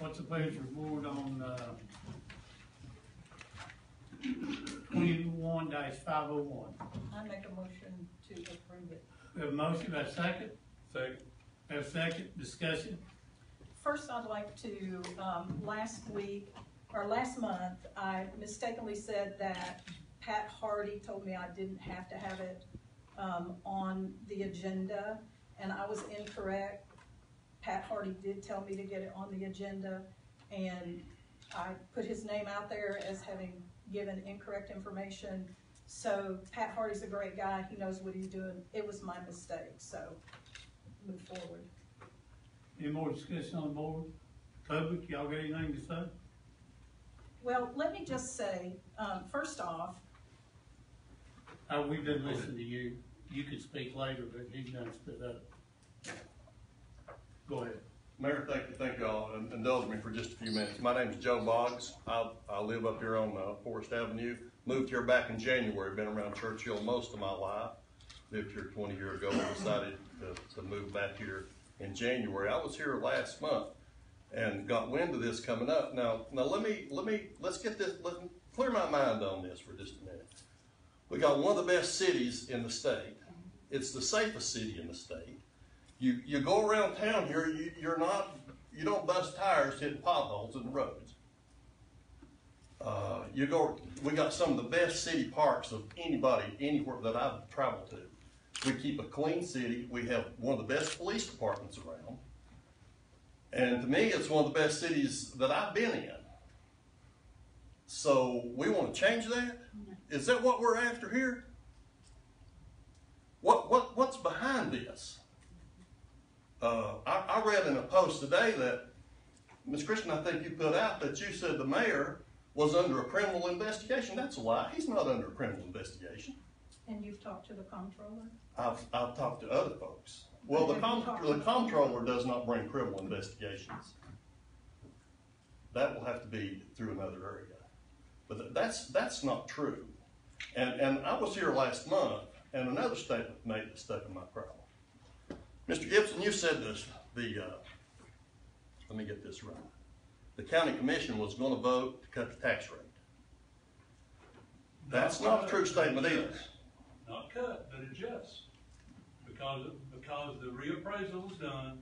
What's the pleasure of the board on 21-501? I make a motion to approve it. We have a motion, by second? Second. We have a second, discussion? First, I'd like to, last month, I mistakenly said that Pat Hardy told me I didn't have to have it on the agenda, and I was incorrect. Pat Hardy did tell me to get it on the agenda, and I put his name out there as having given incorrect information. So Pat Hardy's a great guy. He knows what he's doing. It was my mistake, so move forward. Any more discussion on the board? Public, y'all got anything to say? Well, let me just say, first off, We've been listening to you. You could speak later, but he's done stood up. Go ahead. Mayor, thank y'all, and indulge me for just a few minutes. My name is Joe Boggs. I live up here on Forest Avenue. Moved here back in January. Been around Churchill most of my life. Lived here 20 years ago and decided to move back here in January. I was here last month and got wind of this coming up. Now let's clear my mind on this for just a minute. We got one of the best cities in the state. It's the safest city in the state. You go around town here, you don't bust tires hitting potholes in the roads. We got some of the best city parks of anybody, anywhere that I've traveled to. We keep a clean city. We have one of the best police departments around. And to me, it's one of the best cities that I've been in. So we want to change that? Is that what we're after here? What's behind this? I read in a post today that, Ms. Christian, I think you put out that you said the mayor was under a criminal investigation. That's a lie. He's not under a criminal investigation. and you've talked to the comptroller? I've talked to other folks. Well, the comptroller does not bring criminal investigations. That will have to be through another area. But that's not true. And I was here last month, and another statement made that stuck in my craw. Mr. Gibson, you said this, let me get this right. The county commission was going to vote to cut the tax rate. That's not a true statement either. Not cut, but adjust. Because the reappraisal was done,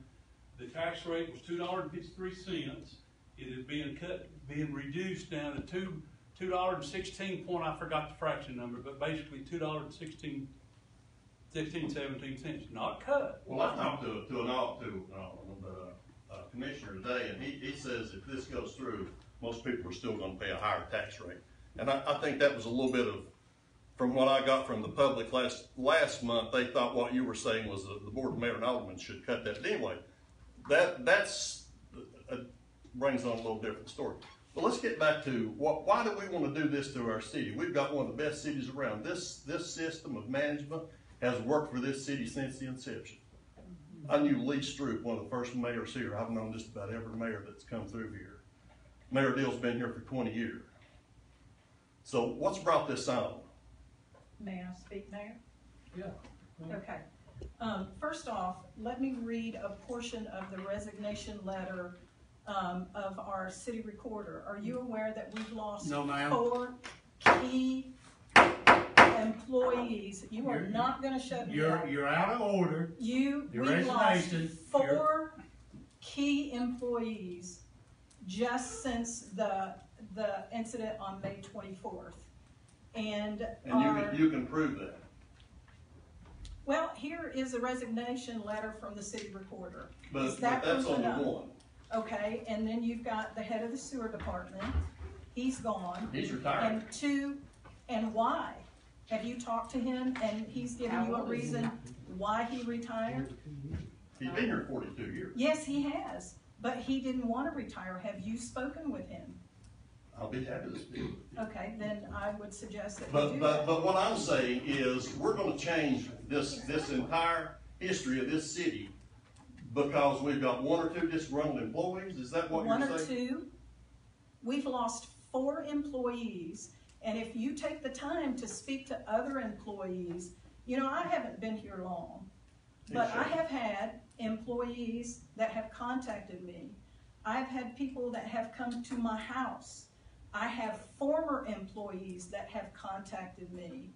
the tax rate was $2.53. It is being reduced down to $2.16 point. I forgot the fraction number, but basically $2.16, 17 cents. Not cut. Well, I talked to a commissioner today, and he says if this goes through, most people are still going to pay a higher tax rate. And I think that was a little bit of, from what I got from the public last month, they thought what you were saying was the board of mayor and aldermen should cut that. But anyway, that's brings on a little different story. But let's get back to why do we want to do this to our city? We've got one of the best cities around. This system of management has worked for this city since the inception. I knew Lee Stroop, one of the first mayors here. I've known just about every mayor that's come through here. Mayor Dill's been here for 20 years. So what's brought this on? May I speak, Mayor? Yeah. Okay. First off, let me read a portion of the resignation letter of our city recorder. Are you aware that we've lost 4 key employees? You are not going to shut me up. You're out of order. We lost 4 key employees just since the incident on May 24th. And you can prove that. Well, here is a resignation letter from the city recorder. But that's only one. Okay, and then you've got the head of the sewer department. He's gone. He's retired. And 2, and why? Have you talked to him and he's given you a reason why he retired? He's been here 42 years. Yes, he has, but he didn't want to retire. Have you spoken with him? I'll be happy to speak with you. Okay, then I would suggest that you do but that. what I'm saying is we're going to change this entire history of this city because we've got 1 or 2 disgruntled employees. Is that what you're saying? 1 or 2. We've lost 4 employees, and if you take the time to speak to other employees, you know, I haven't been here long, but I have had employees that have contacted me I've had people that have come to my house. I have former employees that have contacted me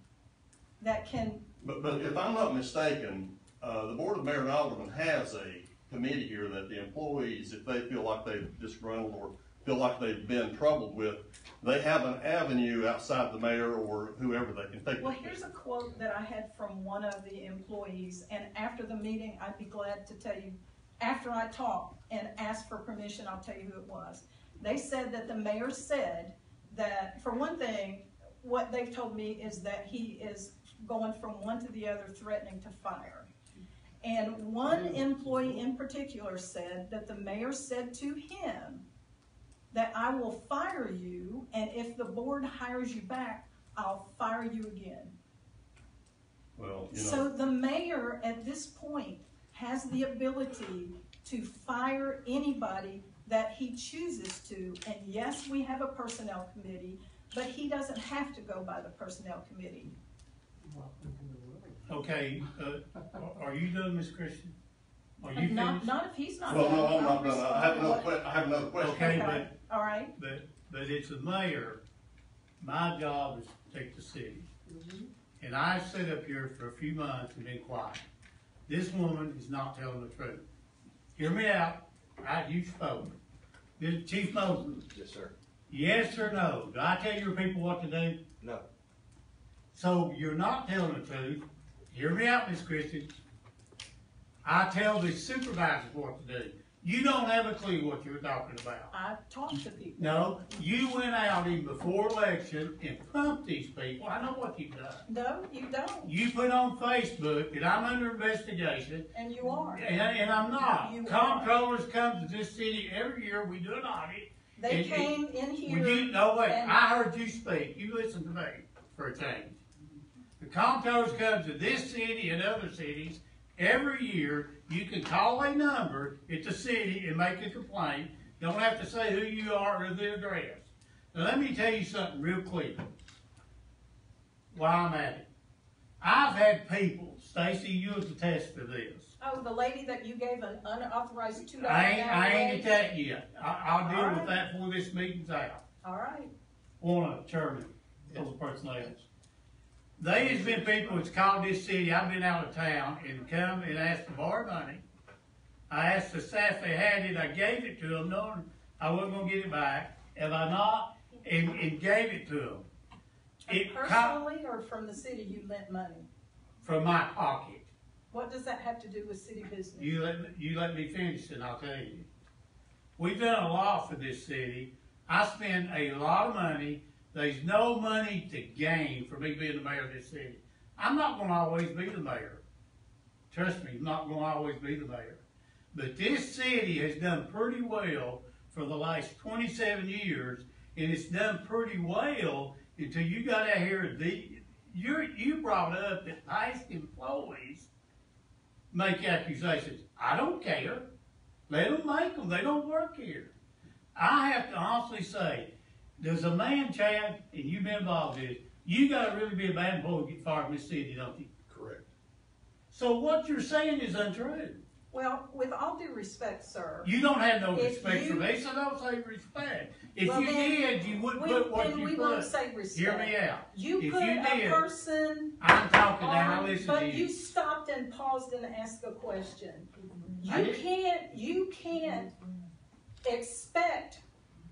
that can. But if I'm not mistaken, the Board of Mayor and Alderman has a committee here that the employees, if they feel like they've disgruntled or feel like they've been troubled with, they have an avenue outside the mayor or whoever they can take. Well, here's a quote that I had from one of the employees, and after the meeting, I'd be glad to tell you, after I talk and ask for permission, I'll tell you who it was. They said that the mayor said that, for one thing, what they've told me is that he is going from one to the other, threatening to fire. And one employee in particular said that the mayor said to him that I will fire you, and if the board hires you back, I'll fire you again. Well, you know. So the mayor at this point has the ability to fire anybody that he chooses to. And yes, we have a personnel committee, but he doesn't have to go by the personnel committee. Okay, are you done, Ms. Christian? Are you finished? Not if he's not. Well, no, I'm not done. done. I have another question. Okay, All right. but it's the mayor. My job is to take the city. And I sit up here for a few months and been quiet. This woman is not telling the truth. Hear me out. You spoke. Chief Moses. Yes, sir. Yes or no? Do I tell your people what to do? No. So you're not telling the truth. Hear me out, Miss Christian. I tell the supervisors what to do. You don't have a clue what you're talking about. I talked to people. No, you went out even before election and pumped these people. I know what you've done. No, you don't. You put on Facebook that I'm under investigation, And you are. and I'm not. You Comptrollers come to this city every year. We do an audit. They And- came in here. Well, no, wait. and- I heard you speak. You listen to me for a change. The comptrollers come to this city and other cities every year. You can call a number at the city and make a complaint. Don't have to say who you are or the address. Now, let me tell you something real quick while I'm at it. I've had people, Stacy, you'll attest to this. Oh, the lady that you gave an unauthorized $2 I an hour ain't raise? at that yet. I'll deal All with right. that before this meeting's out. All right. One chairman, those personnel. There has been people that's called this city, I've been out of town, and come and asked to borrow money. I asked the staff if they had it, I gave it to them, knowing I wasn't gonna get it back. Have I not? And gave it to them. Personally or from the city you lent money? From my pocket. What does that have to do with city business? You let me finish and I'll tell you. We've done a lot for this city. I spend a lot of money. There's no money to gain for me being the mayor of this city. I'm not gonna always be the mayor. Trust me, I'm not gonna always be the mayor. But this city has done pretty well for the last 27 years, and it's done pretty well until you got out here. You brought up that past employees make accusations. I don't care. Let them make them. They don't work here. I have to honestly say, there's a man, Chad, and you've been involved in it. You got to really be a bad employee to get fired from this city, don't you? Correct. So what you're saying is untrue. Well, with all due respect, sir. You don't have no If respect for you- me, so don't say respect. If Well, you then did, you wouldn't put what then you we put. won't say respect. Hear me out. You If put you a did, person I'm talking now. on, Listen but to you you. stopped and paused and asked a question. I did. You can't expect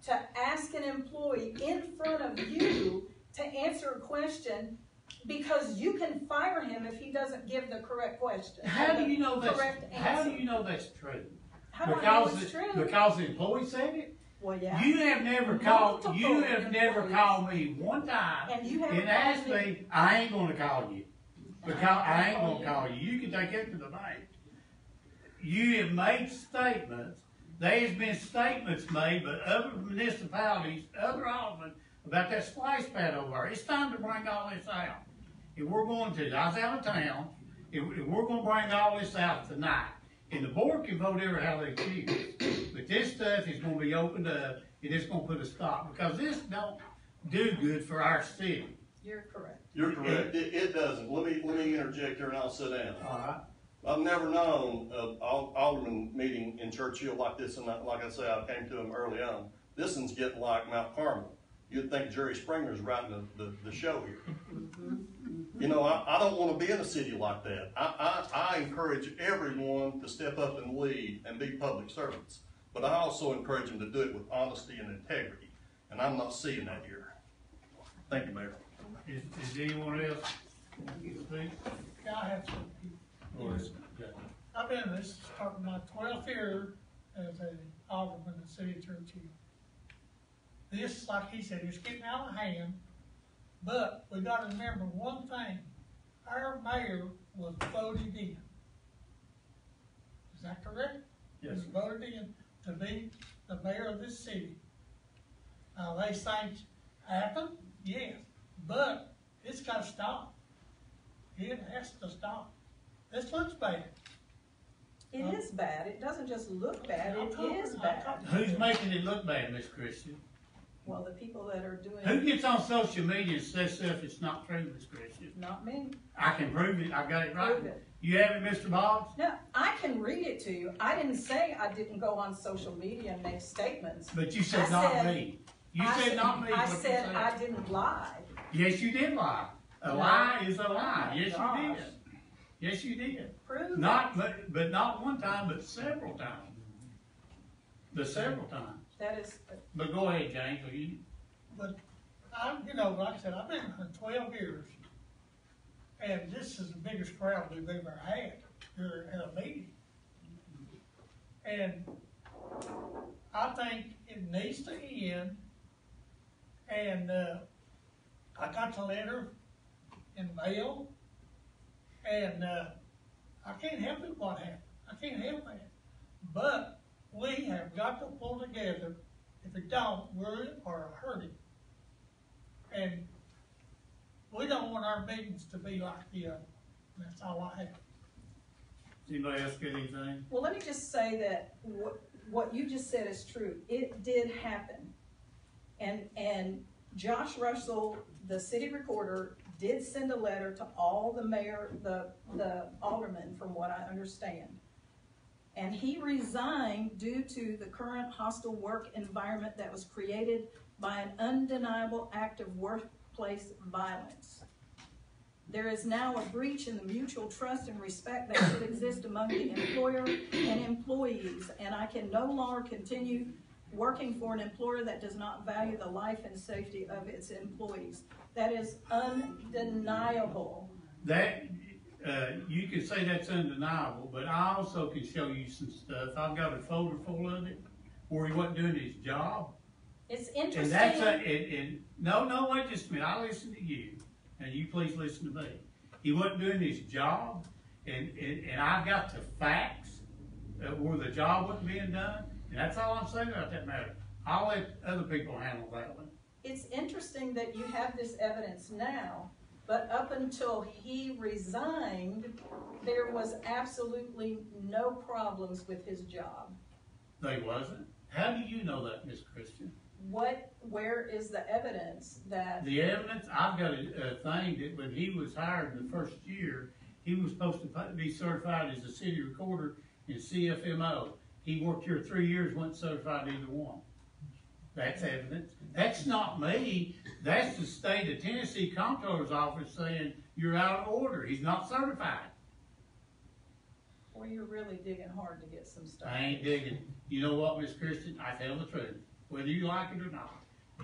to ask an employee in front of you to answer a question because you can fire him if he doesn't give the correct question. How do you know that's? Correct How do answer. you know that's true? How do I know Because it's true? because the employee said it. Well, yeah. You have never called. Multiple You have never employees. called me one time And you haven't and asked called me. I ain't gonna call you because I ain't gonna call you. You can take it to the bank. You have made statements. There has been statements made by other municipalities, other aldermen, about that splash pad over there. It's time to bring all this out. If we're going to, I was out of town. If we're going to bring all this out tonight, and the board can vote ever how they choose, but this stuff is going to be opened up, and it's going to put a stop because this don't do good for our city. You're correct. You're correct. It doesn't. Let me interject here and I'll sit down. All right. I've never known an alderman meeting in Churchill like this, and like I say, I came to them early on. This one's getting like Mount Carmel. You'd think Jerry Springer's writing the show here. You know, I don't want to be in a city like that. I encourage everyone to step up and lead and be public servants. But I also encourage them to do it with honesty and integrity. And I'm not seeing that here. Thank you, Mayor. Is anyone else speak? Yeah, I have some people. I've been in this starting my 12th year as an alderman in the city of Churchill. This, like he said, is getting out of hand, but we got to remember one thing. Our mayor was voted in. Is that correct? Yes. He was voted in to be the mayor of this city. Now, these things happen, yes, but it's got to stop. It has to stop. This looks bad. It is bad. It doesn't just look bad, it is bad. Who's making it look bad, Miss Christian? Well, the people that are doing Who it, gets on social media and says stuff that's not true, Miss Christian? not me. I can prove it. I got it right. Prove it. You have it, Mr. Boggs? No, I can read it to you. I didn't say I didn't go on social media and make statements. But you said I not said- me. You I said not me. I what you said I didn't lie. Yes, you did lie. A No. lie is a lie. Yes, Gosh. you did. Yes, you did. Prove Not, it. but not one time, but several times. The several times. That is, But go ahead, James. Are you? But you know, like I said, I've been here 12 years, and this is the biggest crowd we've ever had here at a meeting. And I think it needs to end, and I got the letter in the mail, and I can't help it what happened. I can't help it. But we have got to pull together. If we don't, we are hurting. And we don't want our meetings to be like the other. That's all I have. Anybody else get anything? well, let me just say that what you just said is true. It did happen. And Josh Russell, the city recorder, did send a letter to all the aldermen, from what I understand. And he resigned due to the current hostile work environment that was created by an undeniable act of workplace violence. There is now a breach in the mutual trust and respect that should exist among the employer and employees, and I can no longer continue working for an employer that does not value the life and safety of its employees. That is undeniable. That, you can say that's undeniable, but I also can show you some stuff. I've got a folder full of it where he wasn't doing his job. It's And interesting. that's no, wait just a minute. I listen to you, and you please listen to me. He wasn't doing his job, and I've got the facts where the job wasn't being done, and that's all I'm saying about that matter. I'll let other people handle that one. It's interesting that you have this evidence now, but up until he resigned, there was absolutely no problems with his job. They wasn't. How do you know that, Miss Christian? Where is the evidence that, The evidence, I've got a thing that when he was hired in the first year, he was supposed to be certified as a city recorder in CFMO. He worked here 3 years, wasn't certified either one. That's evidence. That's not me. That's the state of Tennessee Comptroller's office saying you're out of order. He's not certified. well, you're really digging hard to get some stuff. I ain't digging. You know what, Miss Christian? I tell the truth. Whether you like it or not.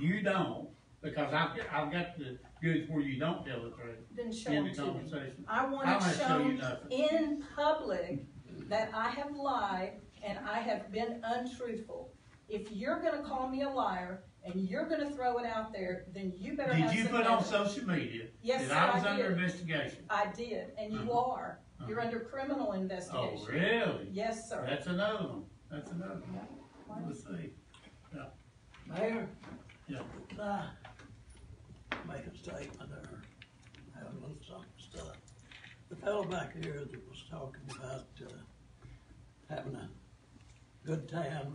You don't, because I've got the goods where you don't tell the truth. Then show In them the to me. conversation. I want I'm it gonna show you shown nothing. in public that I have lied and I have been untruthful. If you're gonna call me a liar and you're gonna throw it out there, then you better have Did you some put on evidence. social media Yes, that I sir, was I under did. investigation? I did, and you are. You're under criminal investigation. Oh, really? Yes, sir. That's another one. That's another one. Let's see. Yeah. Mayor, Yeah. make a statement or have a little something stuff. The fellow back here that was talking about, having a good time,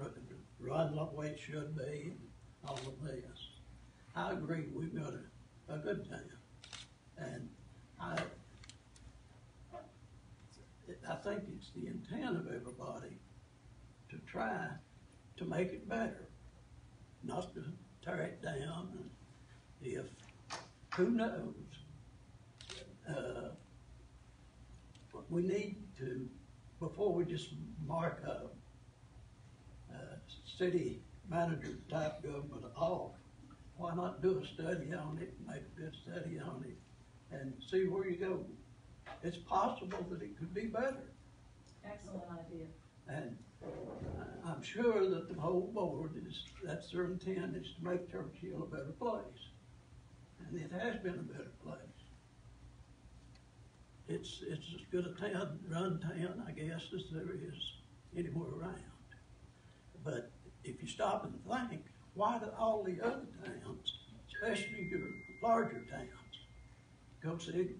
running the way it should be, and all of this. I agree, we've got a good time. And I think it's the intent of everybody to try to make it better, not to tear it down. And if, who knows? But we need to, before we just mark up city manager type government off, why not do a study on it, make a good study on it, and see where you go. It's possible that it could be better. Excellent idea. And I'm sure that the whole board that's their intent, is to make Churchill a better place. And it has been a better place. It's as good a run town, I guess, as there is anywhere around. But if you stop and think, why do all the other towns, especially your larger towns, go city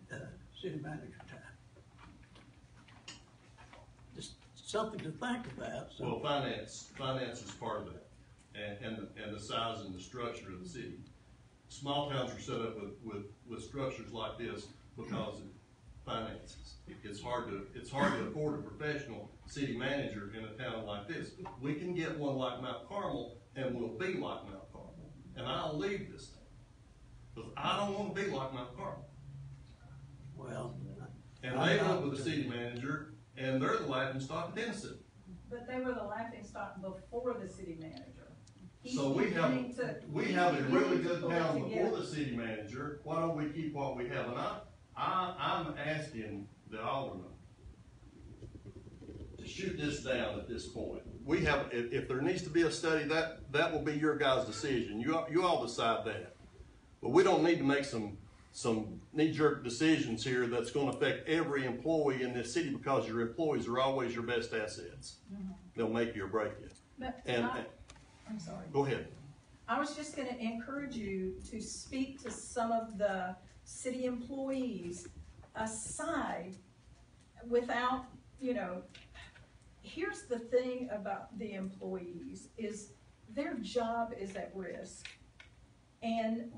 manager time? Just something to think about. So. Well, finance is part of that, and the size and the structure of the city. Small towns are set up with structures like this because of finances. It's hard to afford a professional city manager in a town like this. We can get one like Mount Carmel, and we'll be like Mount Carmel. And I'll leave this thing because I don't want to be like Mount Carmel. Well, and they went with the city manager, and they're the laughing stock of Tennessee. But they were the laughing stock before the city manager. So we have a really good town before the city manager. Why don't we keep what we have? And I'm asking the alderman to shoot this down at this point. We have, if there needs to be a study, that will be your guys' decision. You all decide that. But we don't need to make some knee-jerk decisions here that's going to affect every employee in this city, because your employees are always your best assets. Mm-hmm. They'll make you or break you. But I'm sorry. Go ahead. I was just going to encourage you to speak to some of the city employees aside, without, here's the thing about the employees is their job is at risk. And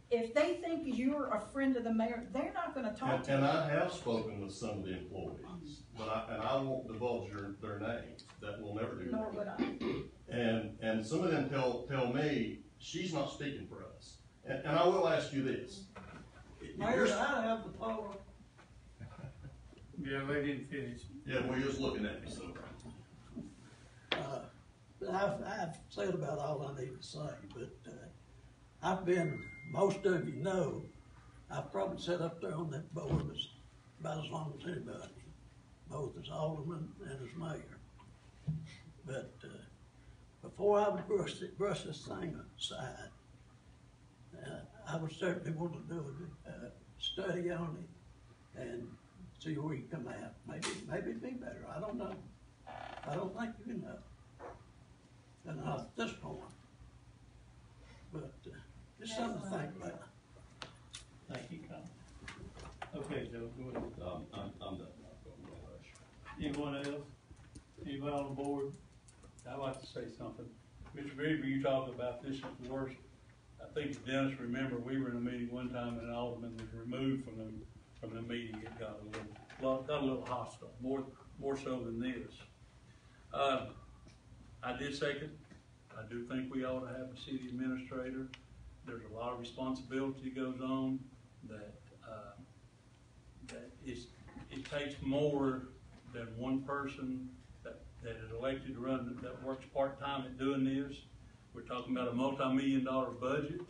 if they think you're a friend of the mayor, they're not going to talk to you. And I have spoken with some of the employees, but I won't divulge their names. That will never do. Nor would I. And some of them tell me she's not speaking for us. And I will ask you this. Mayor, I have the floor. Yeah, they didn't finish. Yeah, well, you're just looking at me, so. I've said about all I need to say, but I've been, most of you know, I've probably sat up there on that board about as long as anybody, both as alderman and as mayor. But before I would brush this thing aside, I would certainly want to do a study on it and see where you come out. Maybe it'd be better. I don't know. I don't think you know. And not at this point. But just something to think about. Thank you, Colin. Okay, Joe, go ahead. I'm done. Anyone else? Anybody on the board? I'd like to say something. Mr. Beaver, you talk about this is the worst. I think Dennis, remember, we were in a meeting one time and an alderman was removed from the meeting. It got a little hostile, more so than this. I did second. I do think we ought to have a city administrator. There's a lot of responsibility goes on that it takes more than one person that is elected to run, that works part-time at doing this. We're talking about a multi-million-dollar budget,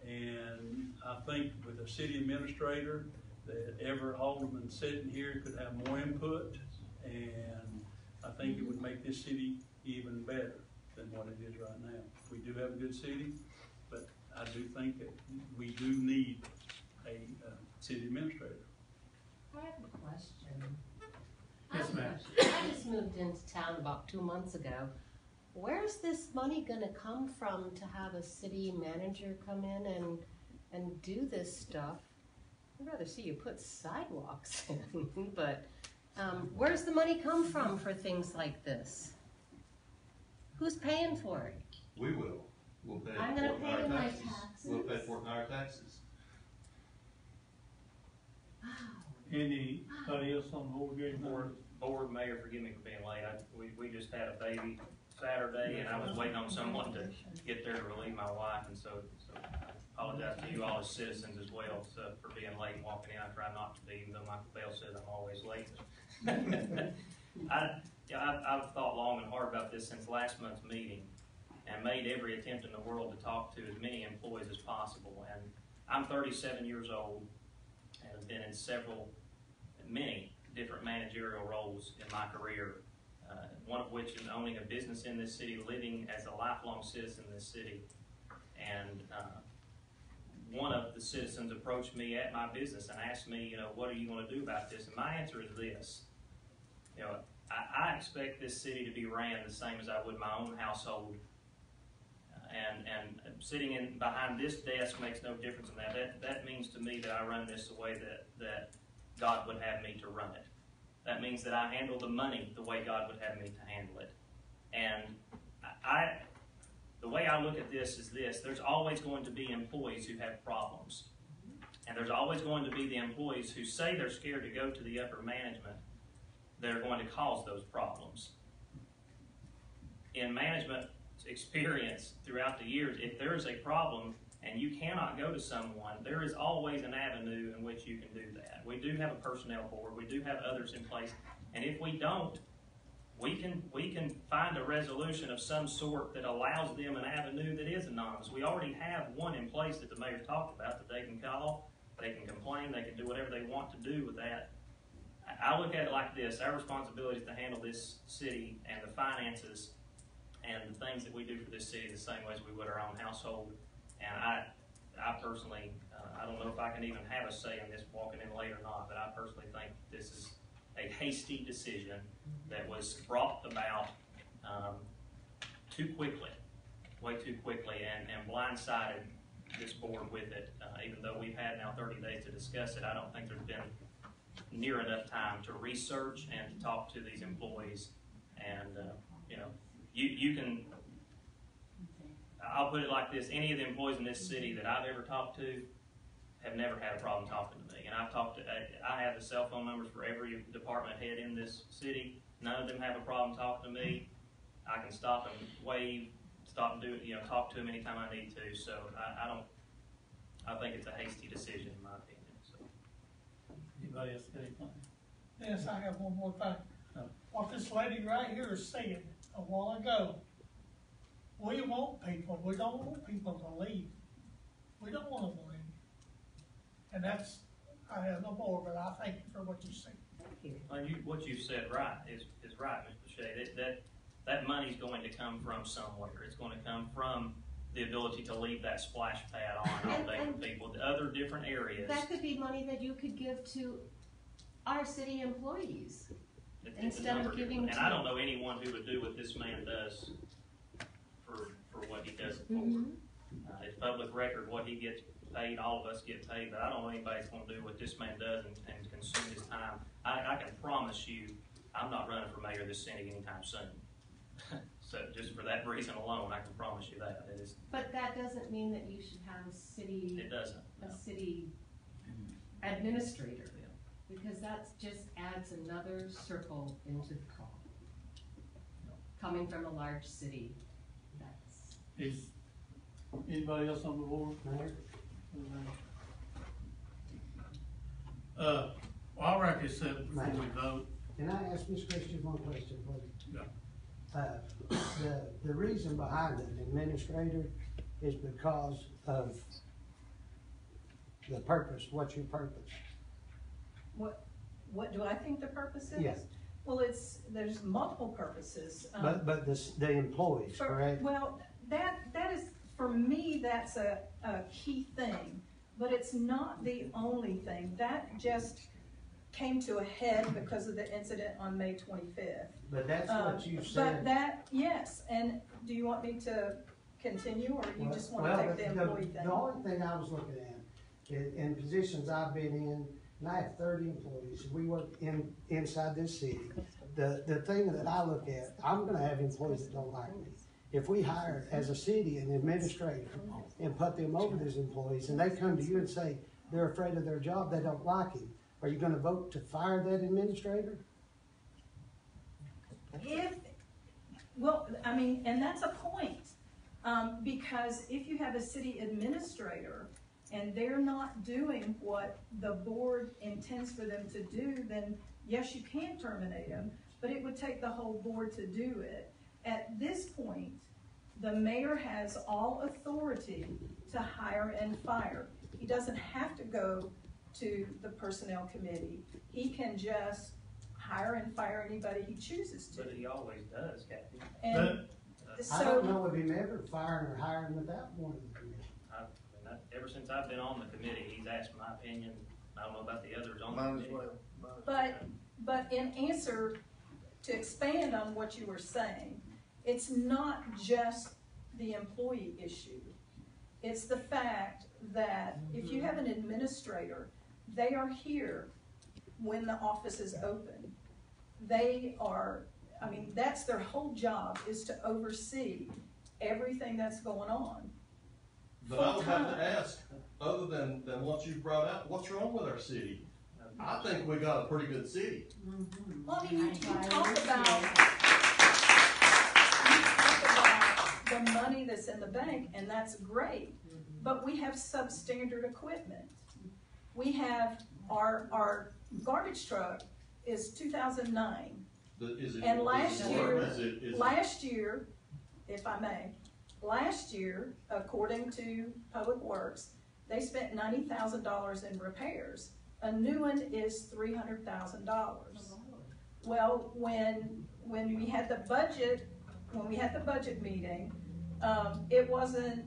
and I think with a city administrator, that every alderman sitting here could have more input, and I think it would make this city even better than what it is right now. We do have a good city, but I do think that we do need a city administrator. I have a question. Yes, ma'am. I just moved into town about 2 months ago. Where's this money gonna come from to have a city manager come in and do this stuff? I'd rather see you put sidewalks in, but where's the money come from for things like this? Who's paying for it? We will. We'll pay I'm gonna for pay our my taxes. taxes. We'll pay for our taxes. Wow, Anybody else on the board getting Board, Mayor, forgive me for being late. We just had a baby Saturday, and I was waiting on someone to get there to relieve my wife, and so I apologize to you all as citizens as well for being late and walking in. I try not to be, even though Michael Bell says I'm always late. I've thought long and hard about this since last month's meeting, and made every attempt in the world to talk to as many employees as possible. And I'm 37 years old and have been in many different managerial roles in my career, one of which is owning a business in this city, living as a lifelong citizen in this city. And one of the citizens approached me at my business and asked me, what are you going to do about this? And my answer is this. I expect this city to be ran the same as I would my own household. And sitting behind this desk makes no difference in that. That means to me that I run this the way that God would have me to run it. That means that I handle the money the way God would have me to handle it. And the way I look at this is this: there's always going to be employees who have problems. And there's always going to be the employees who say they're scared to go to the upper management that are going to cause those problems. In management experience throughout the years, if there is a problem and you cannot go to someone, there is always an avenue in which you can do that. We do have a personnel board, we do have others in place, and if we don't, we can find a resolution of some sort that allows them an avenue that is anonymous. We already have one in place that the mayor talked about, that they can call, they can complain, they can do whatever they want to do with that. I look at it like this: our responsibility is to handle this city and the finances and the things that we do for this city the same way as we would our own household. And I personally, I don't know if I can even have a say in this walking in late or not, but I personally think this is a hasty decision that was brought about too quickly, way too quickly, and blindsided this board with it. Even though we've had now 30 days to discuss it, I don't think there's been near enough time to research and to talk to these employees. And you can, I'll put it like this: any of the employees in this city that I've ever talked to have never had a problem talking to me. And I have the cell phone numbers for every department head in this city. None of them have a problem talking to me. I can stop and wave, stop and do it, talk to them anytime I need to. So I think it's a hasty decision in my opinion. So. Anybody else got anything? Yes, I have one more thing. No. What this lady right here said a while ago, we don't want people to leave. We don't want them to leave. And that's, I have no more, but I thank you for what you said. Well, what you said right is right, Mr. Shea. That money's going to come from somewhere. It's going to come from the ability to leave that splash pad on all day for people. The other different areas. That could be money that you could give to our city employees instead of giving to. And I don't know anyone who would do what this man does for what he does it for. It's public record what he gets paid. All of us get paid, but I don't know anybody that's going to do what this man does and consume his time. I can promise you, I'm not running for mayor of this city anytime soon. So just for that reason alone, I can promise you that. But that doesn't mean that you should have a city. It doesn't. No. A city administrator, because that just adds another circle into the call. Coming from a large city, Is anybody else on the board? Well, I reckon it's set before we vote. Can I ask Ms. Christian one question, please? Yeah. The reason behind it, administrator, is because of the purpose. What's your purpose? What do I think the purpose is? Yes. Well, there's multiple purposes. But the employees, correct? Well, that is, for me, that's a key thing, but it's not the only thing. That just came to a head because of the incident on May 25th. But that's what you said. But yes, and do you want me to continue, or you just want to take the employee thing? The only thing I was looking at, in positions I've been in, and I have 30 employees, we work inside this city. The thing that I look at, I'm gonna have employees that don't like me. If we hire, as a city, an administrator, and put them over those employees, and they come to you and say they're afraid of their job, they don't like him, are you gonna vote to fire that administrator? I mean, and that's a point, because if you have a city administrator and they're not doing what the board intends for them to do, then yes, you can terminate them, but it would take the whole board to do it. At this point, the mayor has all authority to hire and fire. He doesn't have to go to the personnel committee. He can just hire and fire anybody he chooses to. But he always does, Kathy. And I don't so, know if him ever firing or hiring without one of the committee. Ever since I've been on the committee, he's asked my opinion. I don't know about the others on the Mine as committee. well. but in answer, to expand on what you were saying, it's not just the employee issue. It's the fact that if you have an administrator, they are here when the office is open. They are, I mean, that's their whole job, is to oversee everything that's going on. But I would have to ask, other than what you brought up, what's wrong with our city? I think we got a pretty good city. Well, I mean, you talk about the money that's in the bank, and that's great, but we have substandard equipment. We have, our garbage truck is 2009. And last year, if I may, last year, according to Public Works, they spent $90,000 in repairs. A new one is $300,000. Well, when we had the budget meeting, it wasn't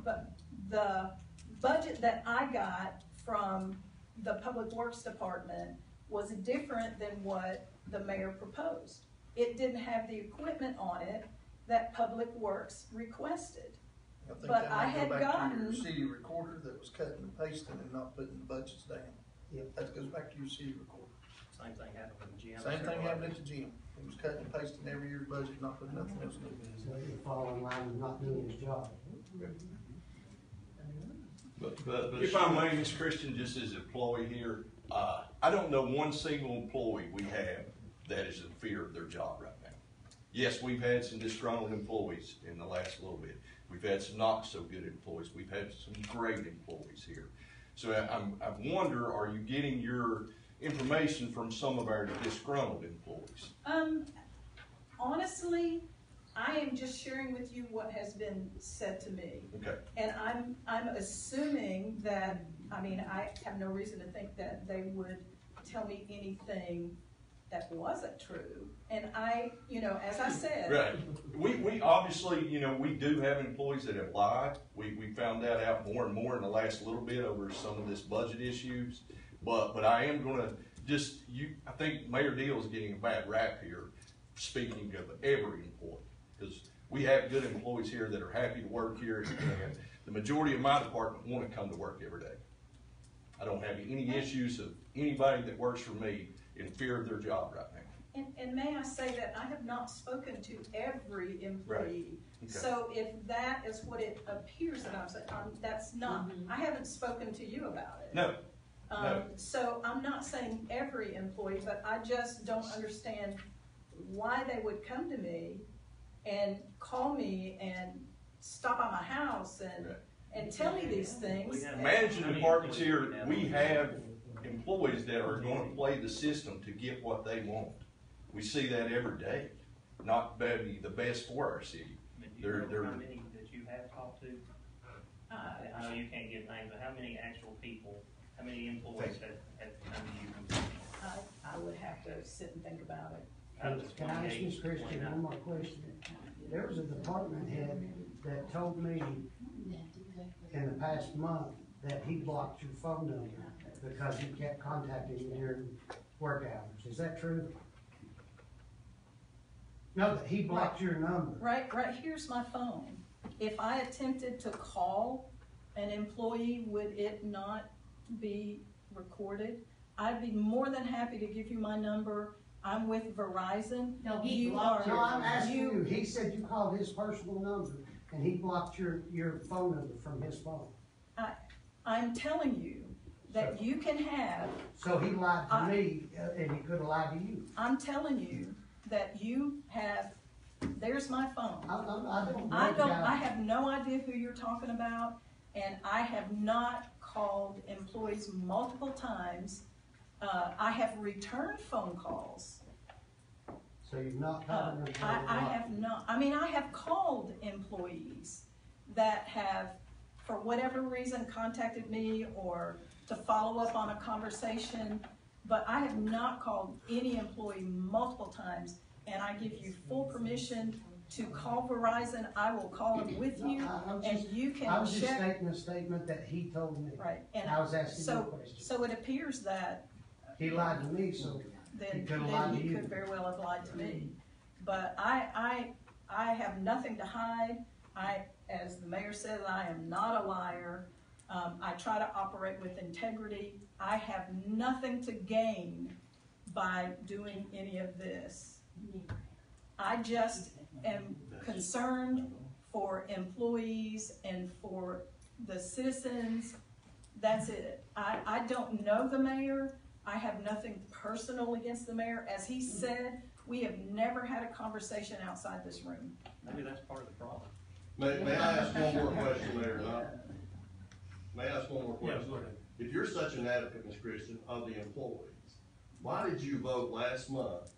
but the budget that I got from the Public Works Department was different than what the mayor proposed. It didn't have the equipment on it that Public Works requested. I think But that I might had go back to gotten- your city recorder that was cutting and pasting and not putting the budgets down. Yep. That goes back to your city recorder. Same thing happened with the gym. Same thing happened at the gym. He was cutting and pasting every year's budget, not putting nothing else in it. So he'd fall in line with not doing his job. But If I may, Ms. Christian, just as an employee here, I don't know one single employee we have that is in fear of their job right now. Yes, we've had some disgruntled employees in the last little bit. We've had some not so good employees. We've had some great employees here. So I wonder, are you getting your information from some of our disgruntled employees? Honestly, I am just sharing with you what has been said to me. Okay. And I'm assuming that, I mean, I have no reason to think that they would tell me anything that wasn't true. And I, as I said. Right. We obviously, we do have employees that have lied. We found that out more and more in the last little bit over some of this budget issues. But I am gonna I think Mayor Deal is getting a bad rap here, speaking of every employee. Because we have good employees here that are happy to work here, and the majority of my department want to come to work every day. I don't have any issues of anybody that works for me in fear of their job right now. And may I say that I have not spoken to every employee. Okay. So if that is what it appears that I'm saying, that's not, I haven't spoken to you about it. No. No. So I'm not saying every employee, but I just don't understand why they would come to me and call me and stop at my house and tell me these things. Managing departments here, we have employees that are going to play the system to get what they want. We see that every day. Not maybe the best for our city. Do you know how many that you have talked to? I know you can't give names, but how many actual people, how many employees have come to you? I would have to sit and think about it. Can I ask Ms. Christian one more question? There was a department head that told me in the past month that he blocked your phone number because he kept contacting you during work hours. Is that true? No, that he blocked your number. Right here's my phone. If I attempted to call an employee, would it not be recorded? I'd be more than happy to give you my number. I'm with Verizon. No, he blocked No, I'm asking you. He said you called his personal number and he blocked your phone number from his phone. I'm telling you that you can have. So he lied to me, and he could have lied to you. I'm telling you that you have, there's my phone. I have no idea who you're talking about, and I have not called employees multiple times. I have returned phone calls. So you've not called him? I have not, I have called employees that have, for whatever reason, contacted me or to follow up on a conversation, but I have not called any employee multiple times, and I give you full permission to call Verizon. I will call them with you, and you can check. I was just stating a statement that he told me. Right, and I was asking you a question. so it appears that He lied to me, so he then could have lied to he you. could very well have lied to me. But I have nothing to hide. As the mayor says, I am not a liar. I try to operate with integrity. I have nothing to gain by doing any of this. I just am concerned for employees and for the citizens. That's it. I don't know the mayor. I have nothing personal against the mayor. As he said, we have never had a conversation outside this room. Maybe that's part of the problem. May I ask one more question, Mayor? May I ask one more Yeah, question? go ahead. If you're such an advocate, Ms. Christian, of the employees, why did you vote last month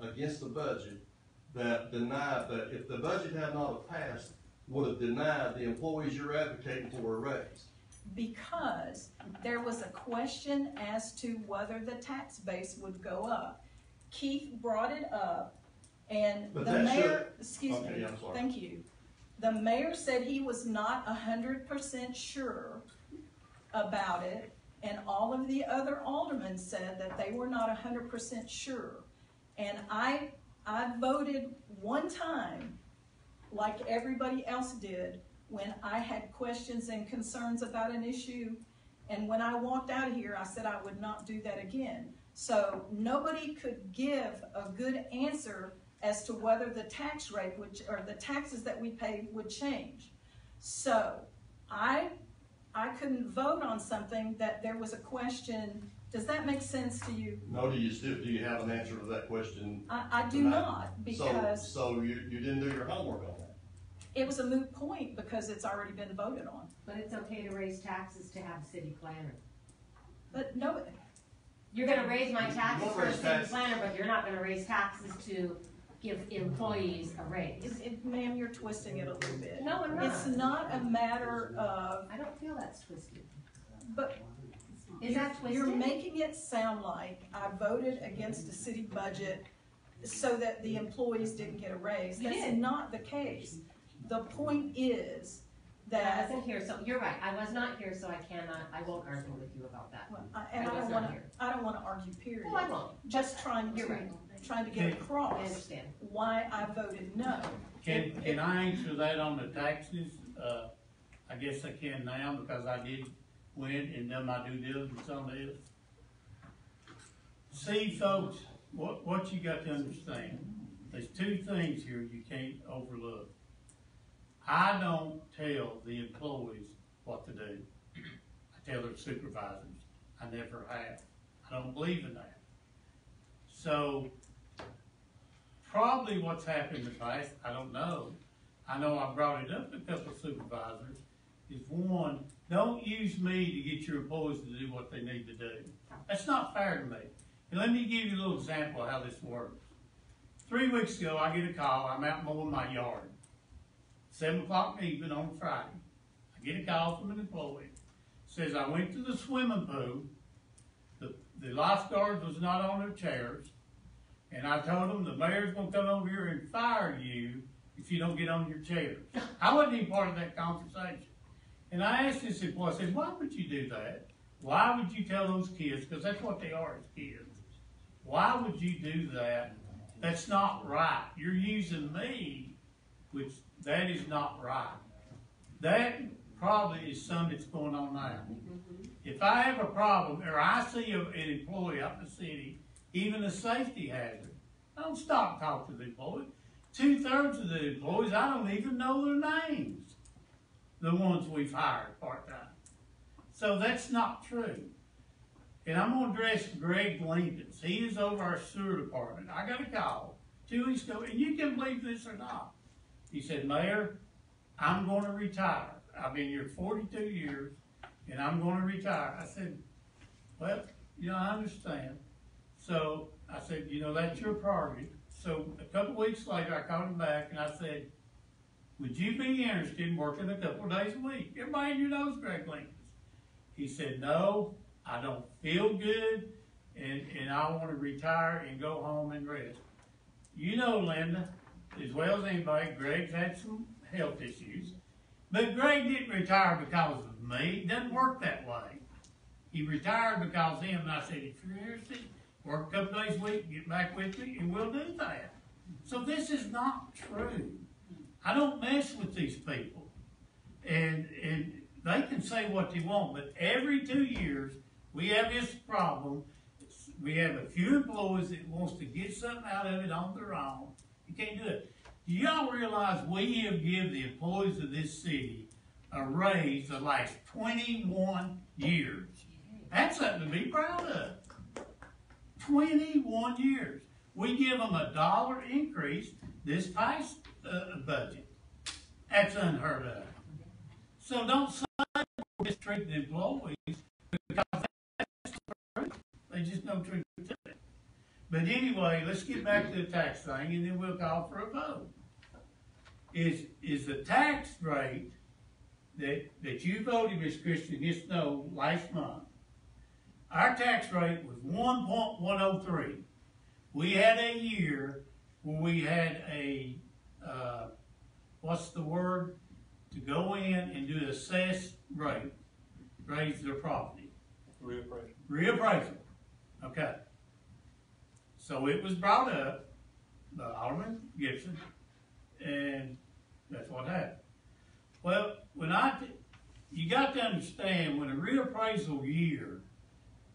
against the budget that denied, that if the budget had not passed, would have denied the employees you're advocating for a raise? Because there was a question as to whether the tax base would go up. Keith brought it up, and But the that mayor, should- excuse Okay, me, I'm sorry. thank you. The mayor said he was not 100% sure about it, and all of the other aldermen said that they were not 100% sure. And I voted one time, like everybody else did, when I had questions and concerns about an issue. And when I walked out of here, I said I would not do that again. So nobody could give a good answer as to whether the tax rate or the taxes that we pay would change. So I couldn't vote on something that there was a question. Does that make sense to you? No, do you have an answer to that question? I do tonight? not, because So you didn't do your homework on that? it was a moot point because it's already been voted on. But it's okay to raise taxes to have a city planner. But no, You're gonna raise my taxes won't for a raise city taxes. planner, but you're not gonna raise taxes to give employees a raise. ma'am, you're twisting it a little bit. No, I'm not. It's not a matter of, I don't feel that's twisted. but Is that you're twisted? making it sound like I voted against the city budget so that the employees didn't get a raise. You That's did. not the case. The point is I that, wasn't here, so you're right, I was not here, so I won't argue with you about that. and I I was don't not wanna, here. I don't wanna argue, period. Well, I won't. Just trying You're to, right. get I across understand. why I voted no. Can I answer that on the taxes? I guess I can now because I did went and done my due diligence on this. See, folks, what you got to understand, there's two things here you can't overlook. I don't tell the employees what to do. I tell their supervisors. I never have. I don't believe in that. So, probably what's happened in the past, I don't know. I know I brought it up to a couple of supervisors, is one, don't use me to get your employees to do what they need to do. That's not fair to me. And let me give you a little example of how this works. 3 weeks ago, I get a call, I'm out mowing my yard. 7 o'clock in the evening on Friday. I get a call from an employee. Says, I went to the swimming pool, the lifeguards was not on their chairs, and I told them the mayor's gonna come over here and fire you if you don't get on your chairs. I wasn't even part of that conversation. And I asked this employee, I said, why would you do that? Why would you tell those kids, because that's what they are as kids. Why would you do that? That's not right. You're using me, which that is not right. That probably is something that's going on now. If I have a problem, or I see an employee out in the city, even a safety hazard, I don't stop talking to the employee. 2/3 of the employees, I don't even know their names. The ones we've hired part-time. So that's not true. And I'm gonna address Greg Lincolns. He is over our sewer department. I got a call 2 weeks ago, and you can believe this or not. He said, Mayor, I'm gonna retire. I've been here 42 years, and I'm gonna retire. I said, well, you know, I understand. So I said, you know, that's your prerogative. So a couple weeks later, I called him back and I said, would you be interested in working a couple of days a week? Everybody in here knows Greg Lincoln. He said, no, I don't feel good, and I want to retire and go home and rest. You know, Linda, as well as anybody, Greg's had some health issues. But Greg didn't retire because of me. It doesn't work that way. He retired because of him, and I said, if you're interested, work a couple days a week, get back with me, and we'll do that. So this is not true. I don't mess with these people. And they can say what they want, but every 2 years, we have this problem. We have a few employees that wants to get something out of it on their own. You can't do it. Do y'all realize we have given the employees of this city a raise the last 21 years? That's something to be proud of. 21 years. We give them a $1 increase this past budget. That's unheard of. So don't say we're mistreating employees, because that's the truth. They just know truth to it. But anyway, let's get back to the tax thing, and then we'll call for a vote. Is the tax rate that you voted, Ms. Christian, just know last month, our tax rate was 1.103. We had a year where we had a, what's the word? To go in and do the assessed rate, raise their property. Reappraisal. Reappraisal. Okay. So it was brought up by Alderman Gibson, and that's what happened. Well, you got to understand, when a reappraisal year,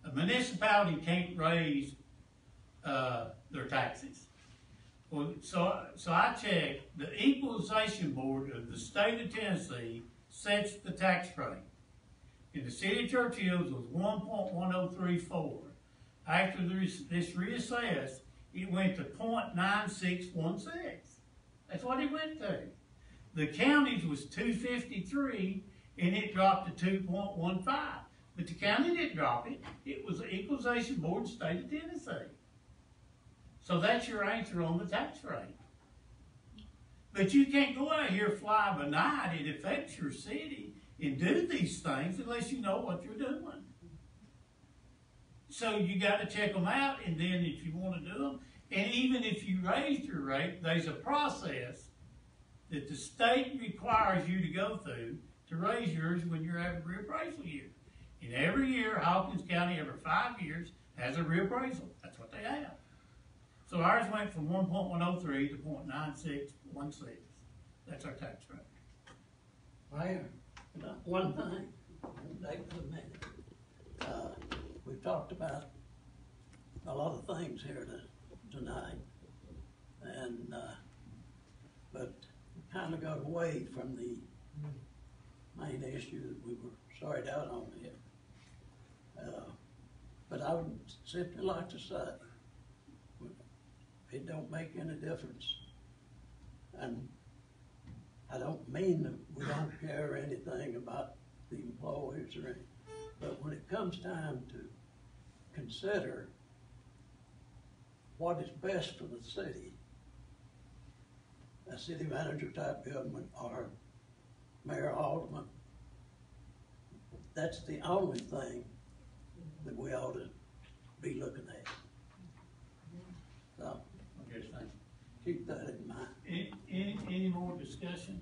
a municipality can't raise their taxes. Well, so I checked, the Equalization Board of the state of Tennessee sets the tax rate. In the city of Churchill, it was 1.1034. After this reassessed, it went to 0.9616. That's what it went to. The counties was 253, and it dropped to 2.15. But the county didn't drop it. It was the Equalization Board of the state of Tennessee. So that's your answer on the tax rate. But you can't go out here fly by night. It affects your city and do these things unless you know what you're doing. So you got to check them out, and then if you want to do them, and even if you raised your rate, there's a process that the state requires you to go through to raise yours when you're having a reappraisal year. And every year, Hawkins County, every 5 years, has a reappraisal. That's what they have. So ours went from 1.103 to 0.9616. That's our tax rate. Mayor, one thing, back for a minute. We've talked about a lot of things here tonight, and but we kind of got away from the main issue that we were started out on here. But I would simply like to say, it don't make any difference. And I don't mean that we don't care anything about the employees or anything, but when it comes time to consider what is best for the city, a city manager type government or mayor alderman, that's the only thing that we ought to be looking at. So, Okay, thank you. keep that in mind. Any more discussion?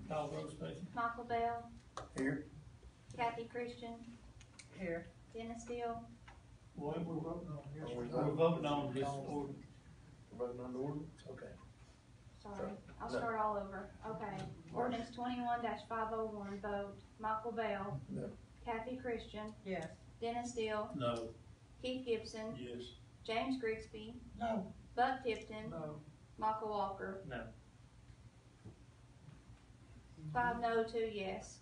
Call those, please. Michael Bell, Here. Kathy Christian, Here. Dennis Steele, What we're voting on here? We're voting on this order. Voting on the ordinance? Okay. sorry, I'll start all over. Okay, ordinance 21-501, vote, Michael Bell. No. Kathy Christian, Yes. Dennis Steele, No. Keith Gibson, Yes. James Grigsby, No. Buck Tipton, No. Michael Walker. No. 5 no, 2 yes.